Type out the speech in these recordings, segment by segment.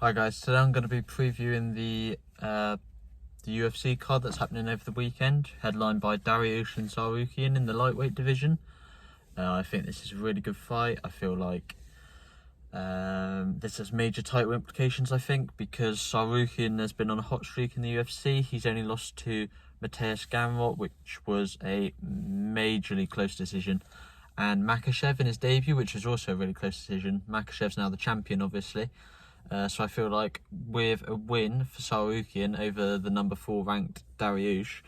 Hi guys, today I'm going to be previewing the UFC card that's happening over the weekend, headlined by Dariush and Tsarukyan in the lightweight division. I think this is a really good fight. I feel like this has major title implications, I think, because Tsarukyan has been on a hot streak in the UFC. He's only lost to Mateusz Gamrot, which was a majorly close decision, and Makhachev in his debut, which was also a really close decision. Makhachev's now the champion, obviously. So I feel like with a win for Tsarukyan over the number 4 ranked Dariush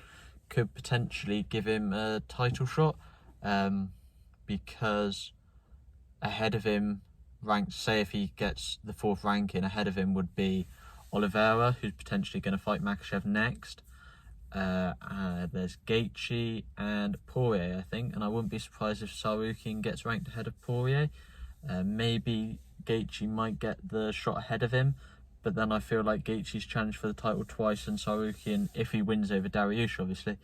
could potentially give him a title shot, because ahead of him, ranked, say if he gets the 4th ranking, ahead of him would be Oliveira, who's potentially going to fight Makhachev next. There's Gaethje and Poirier, I think, and I wouldn't be surprised if Tsarukyan gets ranked ahead of Poirier. Maybe Gaethje might get the shot ahead of him, but then I feel like Gaethje's challenged for the title twice, and Tsarukyan, if he wins over Dariush, obviously,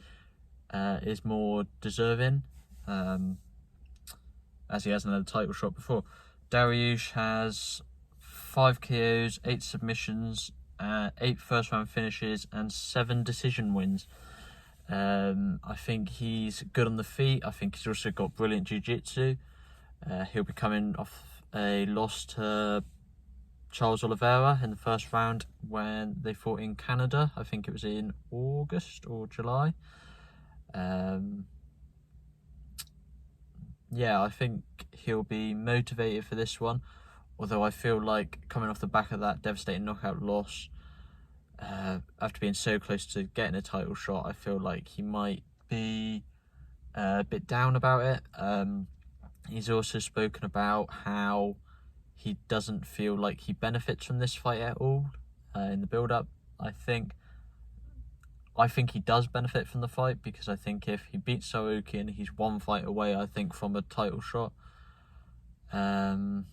is more deserving, as he hasn't had a title shot before. Dariush has 5 KOs, 8 submissions, 8 first round finishes, and 7 decision wins. I think he's good on the feet. I think he's also got brilliant jiu-jitsu. He'll be coming off a loss to Charles Oliveira in the first round when they fought in Canada. I think it was in August or July. Yeah, I think he'll be motivated for this one, although I feel like coming off the back of that devastating knockout loss, after being so close to getting a title shot, I feel like he might be a bit down about it. He's also spoken about how he doesn't feel like he benefits from this fight at all in the build-up. I think he does benefit from the fight, because I think if he beats Tsarukyan, he's 1 fight away, I think, from a title shot. So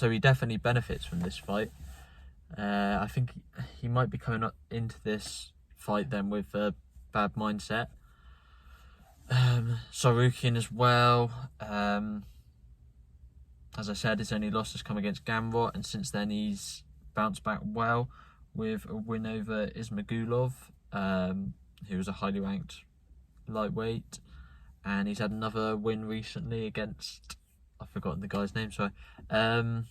he definitely benefits from this fight. I think he might be coming up into this fight then with a bad mindset. Tsarukyan as well, as I said, his only loss has come against Gamrot, and since then he's bounced back well with a win over Ismagulov, who was a highly ranked lightweight, and he's had another win recently against, I've forgotten the guy's name, sorry. But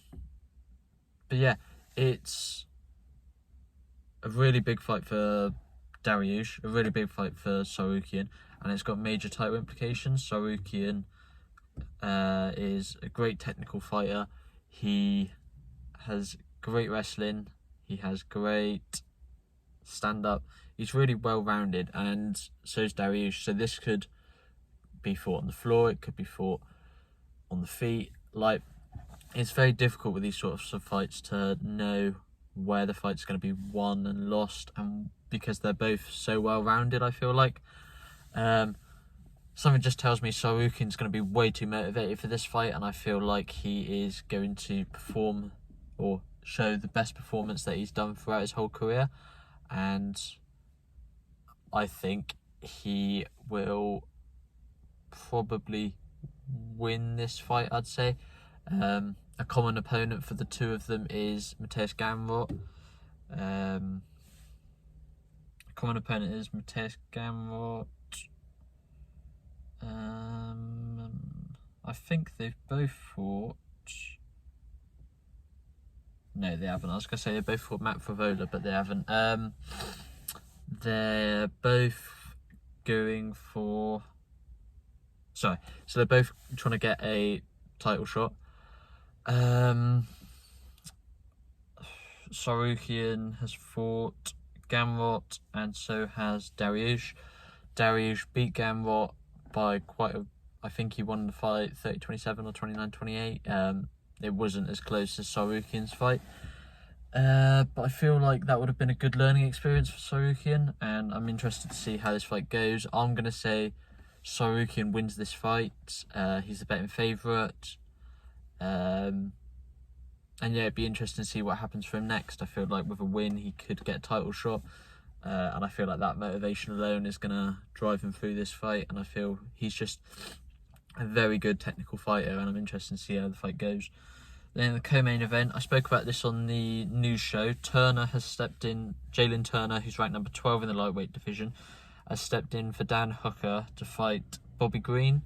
yeah, it's a really big fight for Dariush, a really big fight for Tsarukyan, and it's got major title implications. Tsarukyan is a great technical fighter. He has great wrestling. He has great stand-up. He's really well-rounded, and so is Dariush. So this could be fought on the floor. It could be fought on the feet. Like, it's very difficult with these sorts of fights to know where the fight's going to be won and lost, and because they're both so well-rounded, I feel like. Something just tells me Tsarukyan's going to be way too motivated for this fight, and I feel like he is going to perform or show the best performance that he's done throughout his whole career, and I think he will probably win this fight, I'd say. A common opponent for the two of them is Mateusz Gamrot. I think they've both fought... No, they haven't. I was going to say they both fought Matt Favola, but they haven't. They're both going for... Sorry. So they're both trying to get a title shot. Tsarukyan has fought Gamrot, and so has Dariush. Dariush beat Gamrot by quite a... I think he won the fight 30-27 or 29-28. It wasn't as close as Tsarukyan's fight. But I feel like that would have been a good learning experience for Tsarukyan, and I'm interested to see how this fight goes. I'm going to say Tsarukyan wins this fight. He's the betting favourite. And yeah, it'd be interesting to see what happens for him next. I feel like with a win, he could get a title shot. And I feel like that motivation alone is going to drive him through this fight. And I feel he's just a very good technical fighter, and I'm interested to see how the fight goes. Then in the co-main event, I spoke about this on the news show. Turner has stepped in. Jalen Turner, who's ranked number 12 in the lightweight division, has stepped in for Dan Hooker to fight Bobby Green,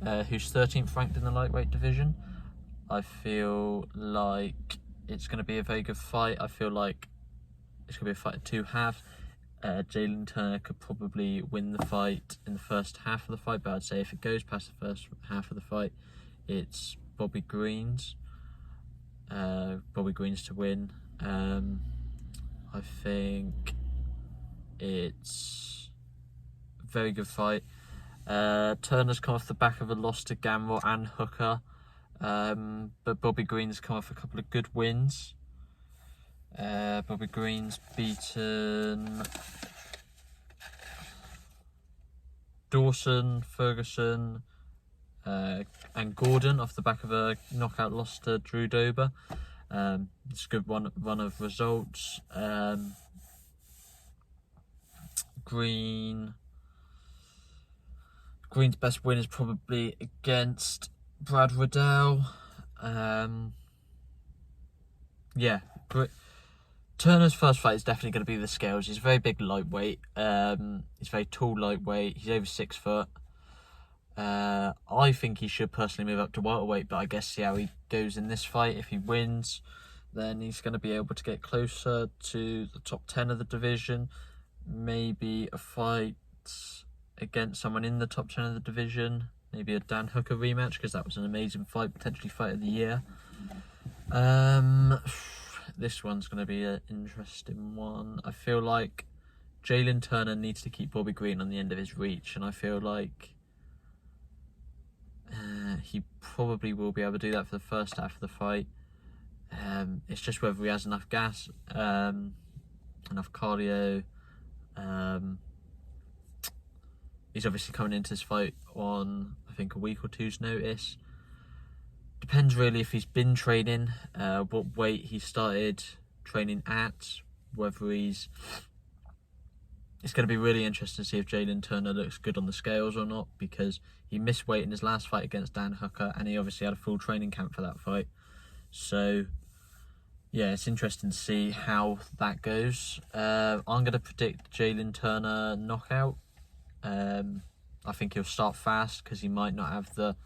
who's 13th ranked in the lightweight division. I feel like it's going to be a very good fight. I feel like it's going to be a fight of two halves. Jalen Turner could probably win the fight in the first half of the fight, but I'd say if it goes past the first half of the fight, it's Bobby Green's to win. I think it's a very good fight. Turner's come off the back of a loss to Gamrot and Hooker, but Bobby Green's come off a couple of good wins. Bobby Green's beaten Dawson, Ferguson, and Gordon off the back of a knockout loss to Drew Dober. It's a good run of results. Green's best win is probably against Brad Riddell. Turner's first fight is definitely going to be the scales. He's a very big lightweight. He's very tall lightweight. He's over 6 foot. I think he should personally move up to welterweight, but I guess see how he goes in this fight. If he wins, then he's going to be able to get closer to the top 10 of the division. Maybe a fight against someone in the top 10 of the division. Maybe a Dan Hooker rematch, because that was an amazing fight, potentially fight of the year. This one's going to be an interesting one. I feel like Jalen Turner needs to keep Bobby Green on the end of his reach, and I feel like he probably will be able to do that for the first half of the fight. It's just whether he has enough gas, enough cardio. He's obviously coming into this fight on, I think, a week or two's notice. Depends really if he's been training, what weight he started training at, whether he's... It's going to be really interesting to see if Jalen Turner looks good on the scales or not, because he missed weight in his last fight against Dan Hooker, and he obviously had a full training camp for that fight. So, yeah, it's interesting to see how that goes. I'm going to predict Jalen Turner knockout. I think he'll start fast because he might not have the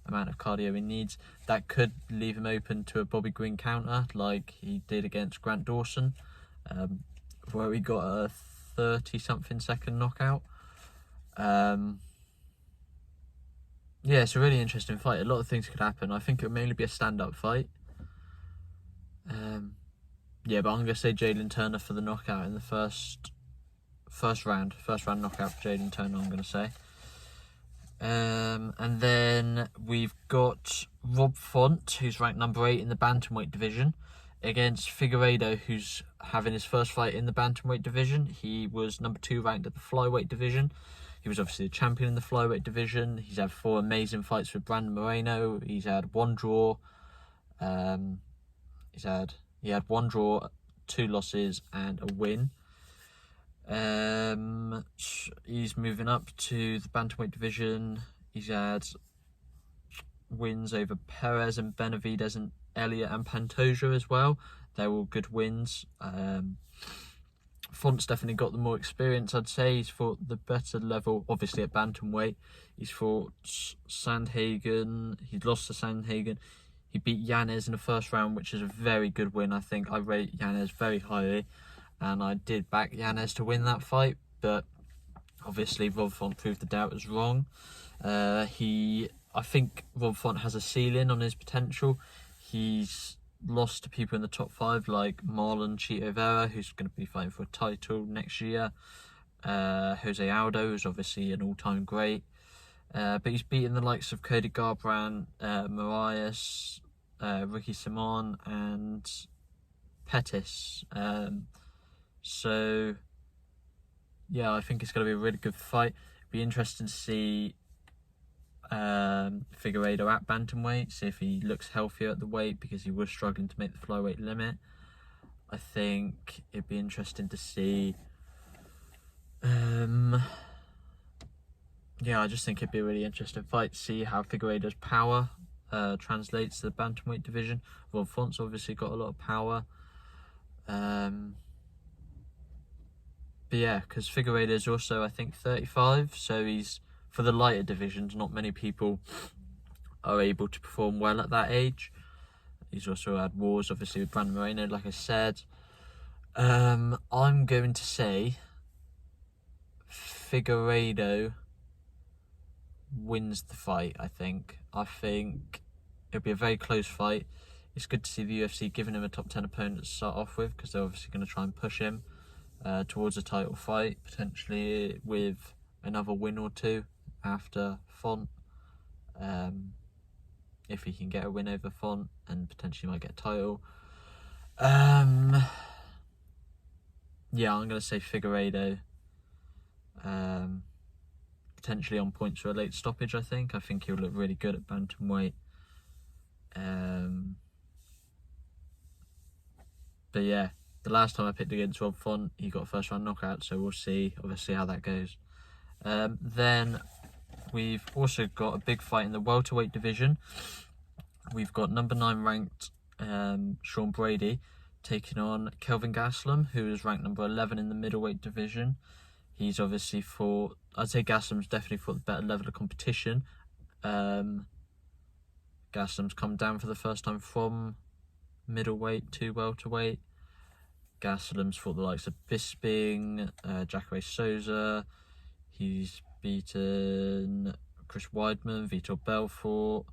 amount of cardio he needs. That could leave him open to a Bobby Green counter like he did against Grant Dawson, where he got a 30-something second knockout. Yeah, it's a really interesting fight. A lot of things could happen. I think it would mainly be a stand-up fight. Yeah, but I'm going to say Jalen Turner for the knockout in the first round. First round knockout for Jalen Turner, I'm going to say. And then we've got Rob Font, who's ranked number 8 in the bantamweight division, against Figueiredo, who's having his first fight in the bantamweight division. He was number 2 ranked at the flyweight division. He was obviously the champion in the flyweight division. He's had 4 amazing fights with Brandon Moreno. He's had 1 draw. He had 1 draw, 2 losses, and a win. He's moving up to the bantamweight division. He's had wins over Perez and Benavidez and Elliott and Pantoja as well. They're all good wins. Font's definitely got the more experience, I'd say. He's fought the better level, obviously at bantamweight. He's fought Sandhagen. He's lost to Sandhagen. He beat Yanez in the first round, which is a very good win. I think I rate Yanez very highly, and I did back Yanez to win that fight, but obviously Rob Font proved the doubters wrong. I think Rob Font has a ceiling on his potential. He's lost to people in the top 5 like Marlon Chito Vera, who's going to be fighting for a title next year. Jose Aldo, who's obviously an all-time great. But he's beaten the likes of Cody Garbrandt, Marias, Ricky Simon, and Pettis. So, yeah, I think it's going to be a really good fight. It'd be interesting to see Figueiredo at bantamweight, see if he looks healthier at the weight, because he was struggling to make the flyweight limit. I think it'd be interesting to see. Yeah, I just think it'd be a really interesting fight to see how Figueiredo's power translates to the bantamweight division. Well, Font's obviously got a lot of power. But yeah, because Figueiredo is also, I think, 35, so he's, for the lighter divisions, not many people are able to perform well at that age. He's also had wars, obviously, with Brandon Moreno, like I said. I'm going to say Figueiredo wins the fight, I think. I think it'll be a very close fight. It's good to see the UFC giving him a top 10 opponent to start off with, because they're obviously going to try and push him towards a title fight, potentially with another win or two after Font. If he can get a win over Font, and potentially might get a title. Yeah, I'm going to say Figueiredo. Potentially on points for a late stoppage, I think. I think he'll look really good at bantamweight. But yeah, the last time I picked against Rob Font, he got a first round knockout, so we'll see, obviously, how that goes. Then we've also got a big fight in the welterweight division. We've got number 9 ranked Sean Brady taking on Kelvin Gastelum, who is ranked number 11 in the middleweight division. He's obviously fought, I'd say Gastelum's definitely fought the better level of competition. Gastelum's come down for the first time from middleweight to welterweight. Gastelum's fought the likes of Bisping, Jacare Souza. He's beaten Chris Weidman, Vitor Belfort.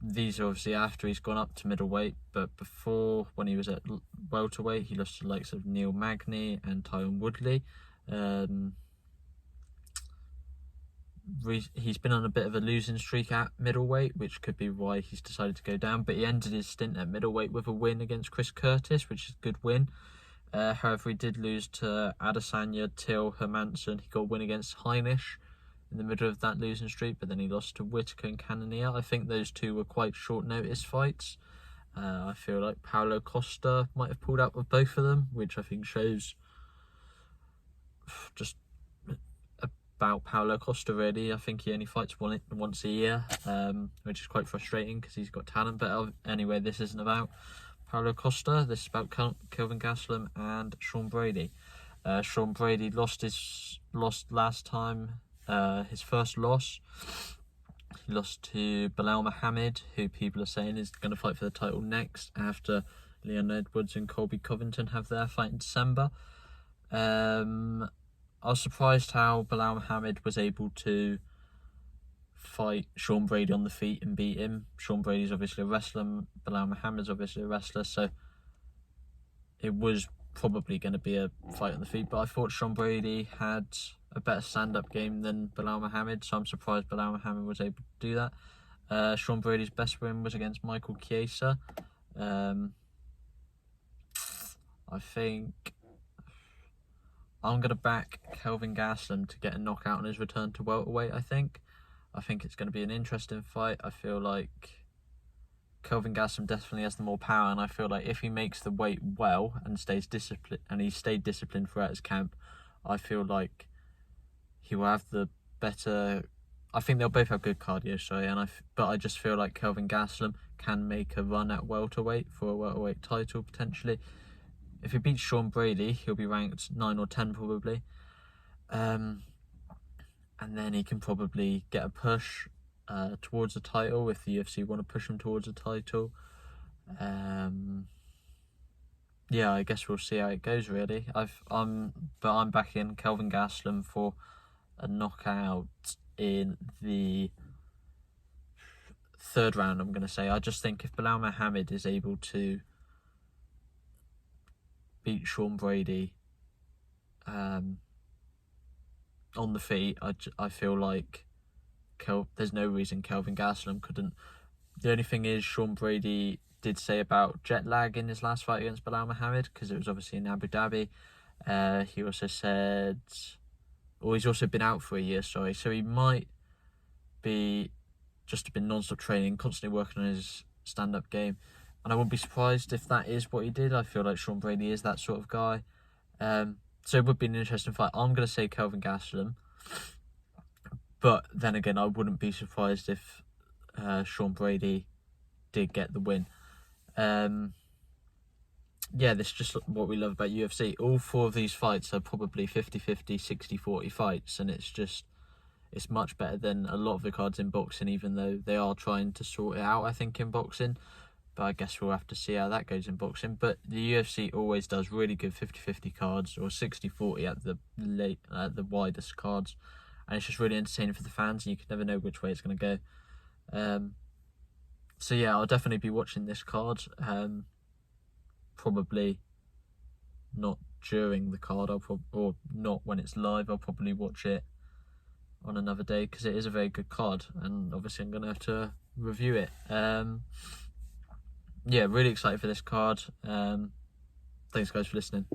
These are obviously after he's gone up to middleweight, but before, when he was at welterweight, he lost to the likes of Neil Magny and Tyron Woodley. He's been on a bit of a losing streak at middleweight, which could be why he's decided to go down, but he ended his stint at middleweight with a win against Chris Curtis, which is a good win. However, he did lose to Adesanya, Till, Hermansson. He got a win against Heinisch in the middle of that losing streak, but then he lost to Whittaker and Cannonier. I think those two were quite short notice fights. I feel like Paulo Costa might have pulled out with both of them, which I think shows just about Paulo Costa, really. I think he only fights once a year, which is quite frustrating because he's got talent. But anyway, this isn't about Paulo Costa. This is about Kelvin Gastelum and Sean Brady. Sean Brady lost last time. His first loss, he lost to Belal Muhammad, who people are saying is going to fight for the title next after Leon Edwards and Colby Covington have their fight in December. I was surprised how Belal Muhammad was able to fight Sean Brady on the feet and beat him. Sean Brady's obviously a wrestler, Belal Muhammad's obviously a wrestler, so it was probably going to be a fight on the feet, but I thought Sean Brady had a better stand-up game than Belal Muhammad, so I'm surprised Belal Muhammad was able to do that. Sean Brady's best win was against Michael Chiesa. I think I'm going to back Kelvin Gastelum to get a knockout on his return to welterweight, I think it's going to be an interesting fight. I feel like Kelvin Gastelum definitely has the more power, and I feel like if he makes the weight well and stays disciplined, and he stayed disciplined throughout his camp, I feel like he will have the better. I think they'll both have good cardio, but I just feel like Kelvin Gastelum can make a run at welterweight for a welterweight title potentially. If he beats Sean Brady, he'll be ranked 9 or 10 probably, and then he can probably get a push towards a title if the UFC want to push him towards a title. Yeah, I guess we'll see how it goes, really. I'm backing Kelvin Gastelum for a knockout in the 3rd round, I'm going to say. I just think if Belal Muhammad is able to beat Sean Brady on the feet, I feel like there's no reason Kelvin Gastelum couldn't. The only thing is, Sean Brady did say about jet lag in his last fight against Belal Muhammad, because it was obviously in Abu Dhabi. He also said, or he's also been out for a year, so he might be just been non-stop training, constantly working on his stand-up game, and I wouldn't be surprised if that is what he did. I feel like Sean Brady is that sort of guy, so it would be an interesting fight. I'm going to say Kelvin Gastelum, but then again, I wouldn't be surprised if Sean Brady did get the win. This is just what we love about UFC. All 4 of these fights are probably 50-50, 60-40 fights, and it's much better than a lot of the cards in boxing, even though they are trying to sort it out, I think, in boxing. But I guess we'll have to see how that goes in boxing. But the UFC always does really good 50-50 cards, or 60-40 at the widest cards. And it's just really entertaining for the fans, and you can never know which way it's going to go. So yeah, I'll definitely be watching this card. Probably not during the card, or not when it's live. I'll probably watch it on another day, because it is a very good card, and obviously I'm going to have to review it. Really excited for this card. Thanks guys for listening.